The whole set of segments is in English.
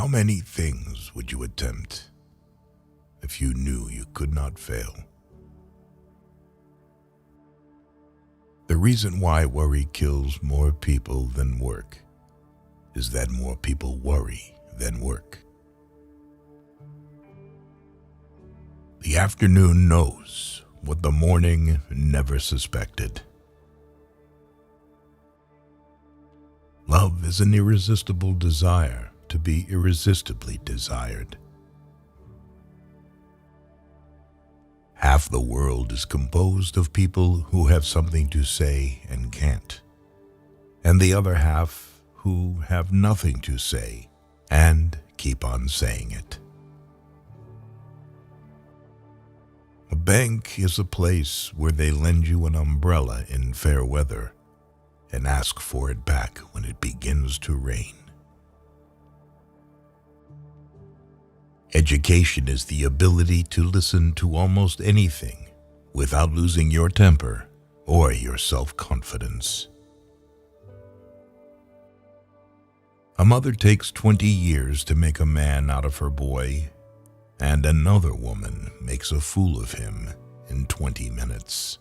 How many things would you attempt if you knew you could not fail? The reason why worry kills more people than work is that more people worry than work. The afternoon knows what the morning never suspected. Love is an irresistible desire to be irresistibly desired. Half the world is composed of people who have something to say and can't, and the other half who have nothing to say and keep on saying it. A bank is a place where they lend you an umbrella in fair weather and ask for it back when it begins to rain. Education is the ability to listen to almost anything without losing your temper or your self-confidence. A mother takes 20 years to make a man out of her boy, and another woman makes a fool of him in 20 minutes.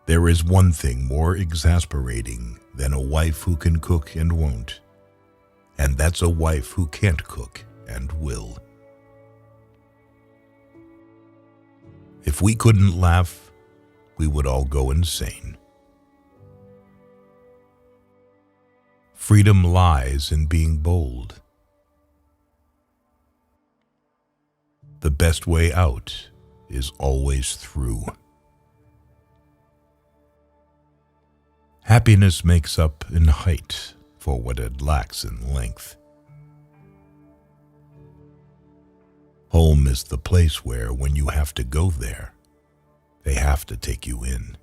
There is one thing more exasperating than a wife who can cook and won't, and that's a wife who can't cook and will. If we couldn't laugh, we would all go insane. Freedom lies in being bold. The best way out is always through. Happiness makes up in height for what it lacks in length. Home is the place where, when you have to go there, they have to take you in.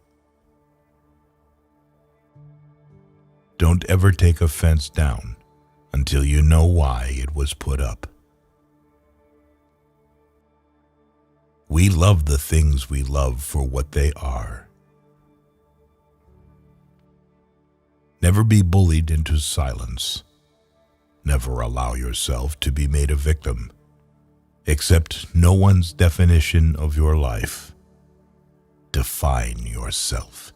Don't ever take a fence down until you know why it was put up. We love the things we love for what they are. Never be bullied into silence. Never allow yourself to be made a victim. Accept no one's definition of your life. Define yourself.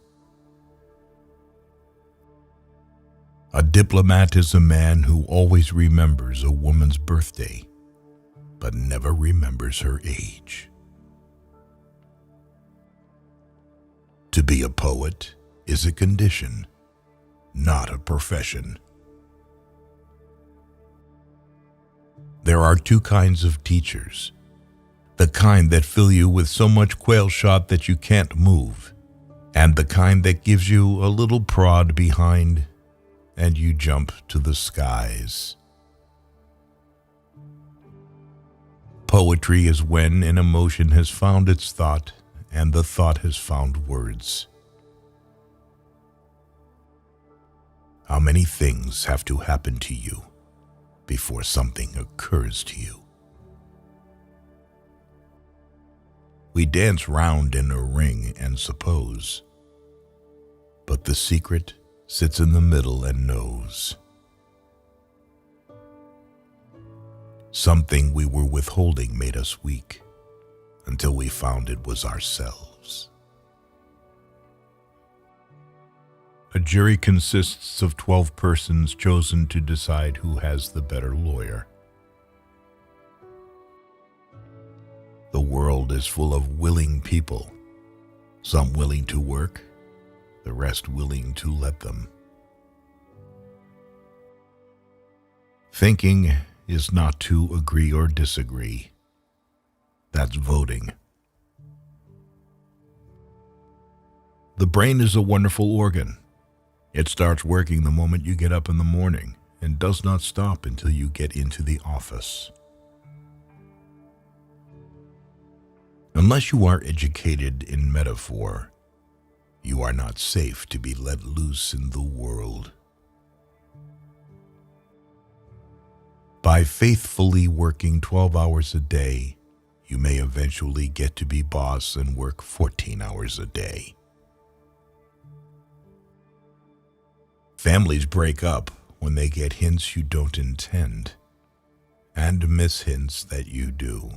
A diplomat is a man who always remembers a woman's birthday, but never remembers her age. To be a poet is a condition, not a profession. There are two kinds of teachers. The kind that fill you with so much quail shot that you can't move, and the kind that gives you a little prod behind and you jump to the skies. Poetry is when an emotion has found its thought and the thought has found words. How many things have to happen to you before something occurs to you? We dance round in a ring and suppose, but the secret sits in the middle and knows. Something we were withholding made us weak until we found it was ourselves. A jury consists of 12 persons chosen to decide who has the better lawyer. The world is full of willing people, some willing to work, the rest willing to let them. Thinking is not to agree or disagree. That's voting. The brain is a wonderful organ. It starts working the moment you get up in the morning and does not stop until you get into the office. Unless you are educated in metaphor, you are not safe to be let loose in the world. By faithfully working 12 hours a day, you may eventually get to be boss and work 14 hours a day. Families break up when they get hints you don't intend, and miss hints that you do.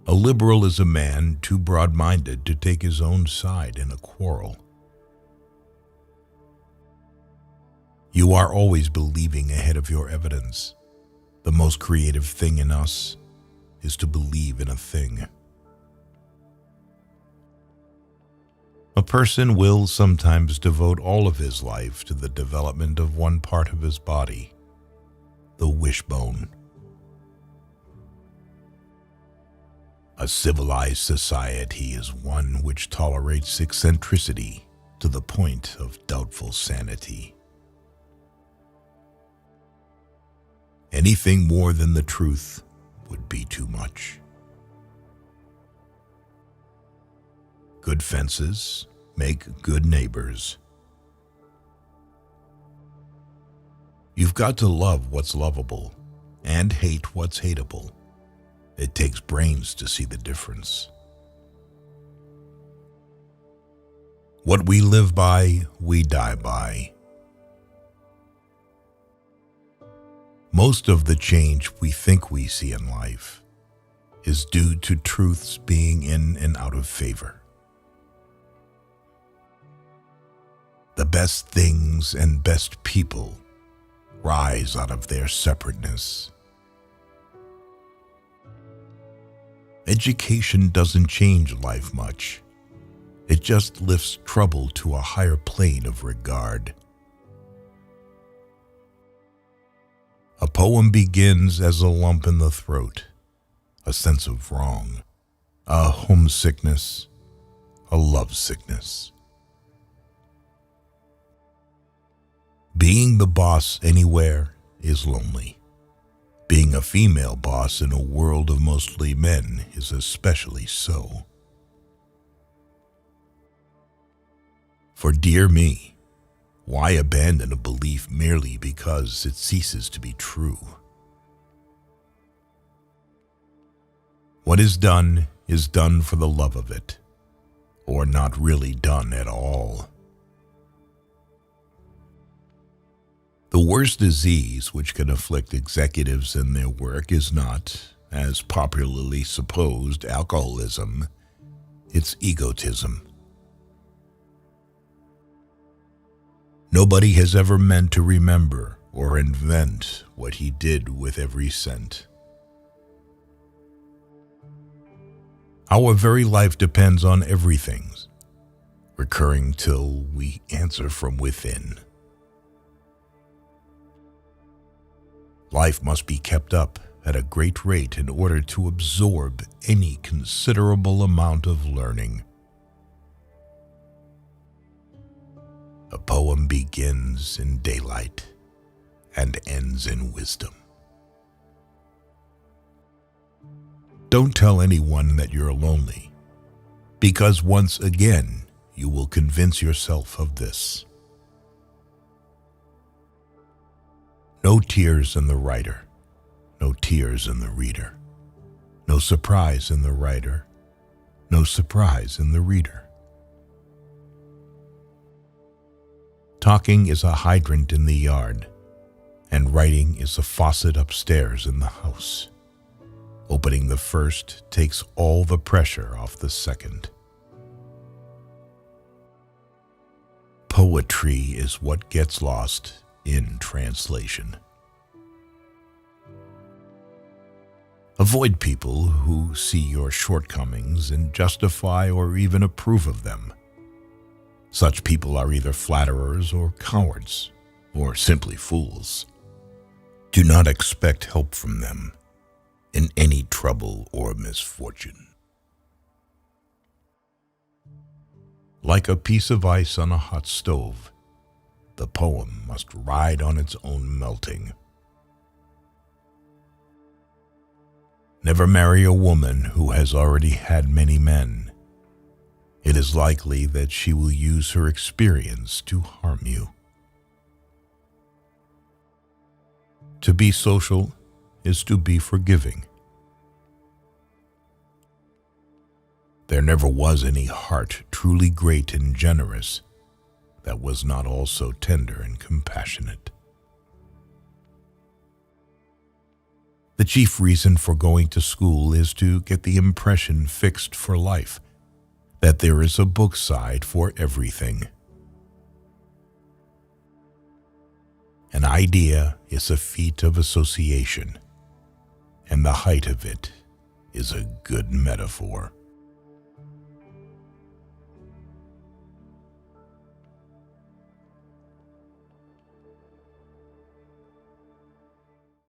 A liberal is a man too broad-minded to take his own side in a quarrel. You are always believing ahead of your evidence. The most creative thing in us is to believe in a thing. A person will sometimes devote all of his life to the development of one part of his body, the wishbone. A civilized society is one which tolerates eccentricity to the point of doubtful sanity. Anything more than the truth would be too much. Good fences make good neighbors. You've got to love what's lovable and hate what's hateable. It takes brains to see the difference. What we live by, we die by. Most of the change we think we see in life is due to truths being in and out of favor. The best things and best people rise out of their separateness. Education doesn't change life much. It just lifts trouble to a higher plane of regard. A poem begins as a lump in the throat, a sense of wrong, a homesickness, a lovesickness. Being the boss anywhere is lonely. Being a female boss in a world of mostly men is especially so. For dear me, why abandon a belief merely because it ceases to be true? What is done for the love of it, or not really done at all. The worst disease which can afflict executives in their work is not, as popularly supposed, alcoholism. It's egotism. Nobody has ever meant to remember or invent what he did with every cent. Our very life depends on everything, recurring till we answer from within. Life must be kept up at a great rate in order to absorb any considerable amount of learning. A poem begins in daylight and ends in wisdom. Don't tell anyone that you're lonely, because once again you will convince yourself of this. No tears in the writer, no tears in the reader. No surprise in the writer, no surprise in the reader. Talking is a hydrant in the yard, and writing is a faucet upstairs in the house. Opening the first takes all the pressure off the second. Poetry is what gets lost in translation. Avoid people who see your shortcomings and justify or even approve of them. Such people are either flatterers or cowards, or simply fools. Do not expect help from them in any trouble or misfortune. Like a piece of ice on a hot stove, the poem must ride on its own melting. Never marry a woman who has already had many men. It is likely that she will use her experience to harm you. To be social is to be forgiving. There never was any heart truly great and generous that was not also tender and compassionate. The chief reason for going to school is to get the impression fixed for life that there is a book side for everything. An idea is a feat of association, and the height of it is a good metaphor.